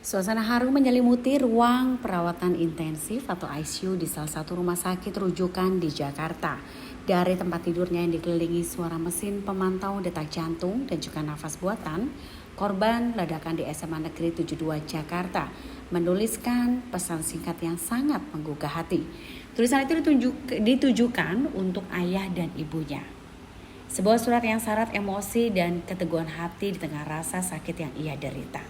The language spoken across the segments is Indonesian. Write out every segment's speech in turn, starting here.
Suasana haru menyelimuti ruang perawatan intensif atau ICU di salah satu rumah sakit rujukan di Jakarta. Dari tempat tidurnya yang dikelilingi suara mesin pemantau detak jantung dan juga nafas buatan, korban ledakan di SMA Negeri 72 Jakarta menuliskan pesan singkat yang sangat menggugah hati. Tulisan itu ditujukan untuk ayah dan ibunya. Sebuah surat yang syarat emosi dan keteguhan hati di tengah rasa sakit yang ia derita.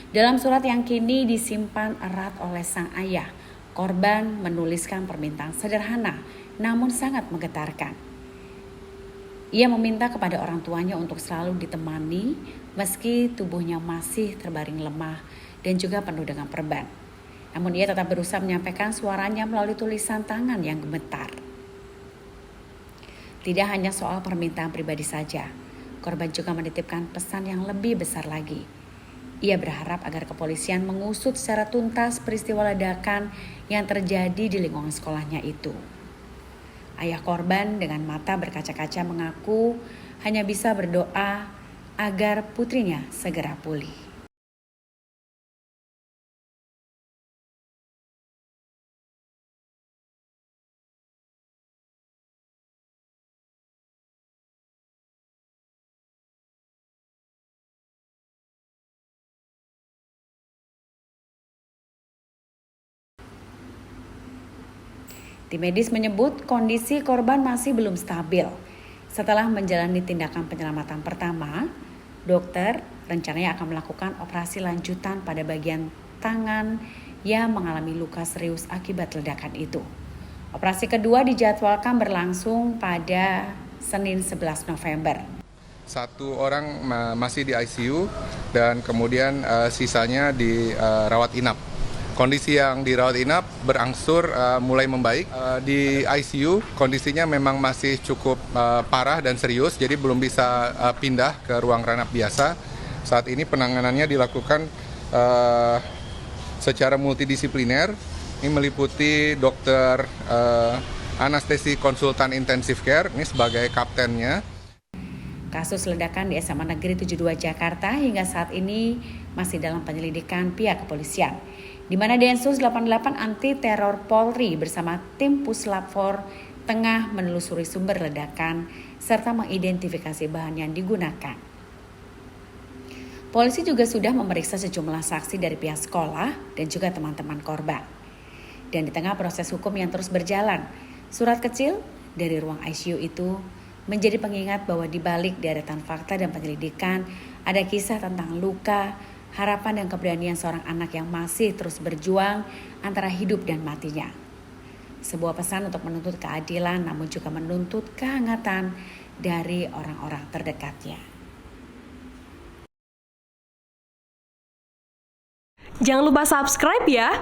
Dalam surat yang kini disimpan erat oleh sang ayah, korban menuliskan permintaan sederhana namun sangat menggetarkan. Ia meminta kepada orang tuanya untuk selalu ditemani meski tubuhnya masih terbaring lemah dan juga penuh dengan perban. Namun ia tetap berusaha menyampaikan suaranya melalui tulisan tangan yang gemetar. Tidak hanya soal permintaan pribadi saja, korban juga menitipkan pesan yang lebih besar lagi. Ia berharap agar kepolisian mengusut secara tuntas peristiwa ledakan yang terjadi di lingkungan sekolahnya itu. Ayah korban dengan mata berkaca-kaca mengaku hanya bisa berdoa agar putrinya segera pulih. Tim medis menyebut kondisi korban masih belum stabil. Setelah menjalani tindakan penyelamatan pertama, dokter rencananya akan melakukan operasi lanjutan pada bagian tangan yang mengalami luka serius akibat ledakan itu. Operasi kedua dijadwalkan berlangsung pada Senin 11 November. Satu orang masih di ICU dan kemudian sisanya dirawat inap. Kondisi yang dirawat inap berangsur mulai membaik. Di ICU kondisinya memang masih cukup parah dan serius, jadi belum bisa pindah ke ruang ranap biasa. Saat ini penanganannya dilakukan secara multidisipliner. Ini meliputi dokter anestesi konsultan intensive care, ini sebagai kaptennya. Kasus ledakan di SMA Negeri 72 Jakarta hingga saat ini masih dalam penyelidikan pihak kepolisian, di mana Densus 88 Anti Teror Polri bersama tim Puslap 4 tengah menelusuri sumber ledakan serta mengidentifikasi bahan yang digunakan. Polisi juga sudah memeriksa sejumlah saksi dari pihak sekolah dan juga teman-teman korban. Dan di tengah proses hukum yang terus berjalan, surat kecil dari ruang ICU itu menjadi pengingat bahwa di balik deretan fakta dan penyelidikan ada kisah tentang luka, harapan dan keberanian seorang anak yang masih terus berjuang antara hidup dan matinya. Sebuah pesan untuk menuntut keadilan namun juga menuntut kehangatan dari orang-orang terdekatnya. Jangan lupa subscribe ya.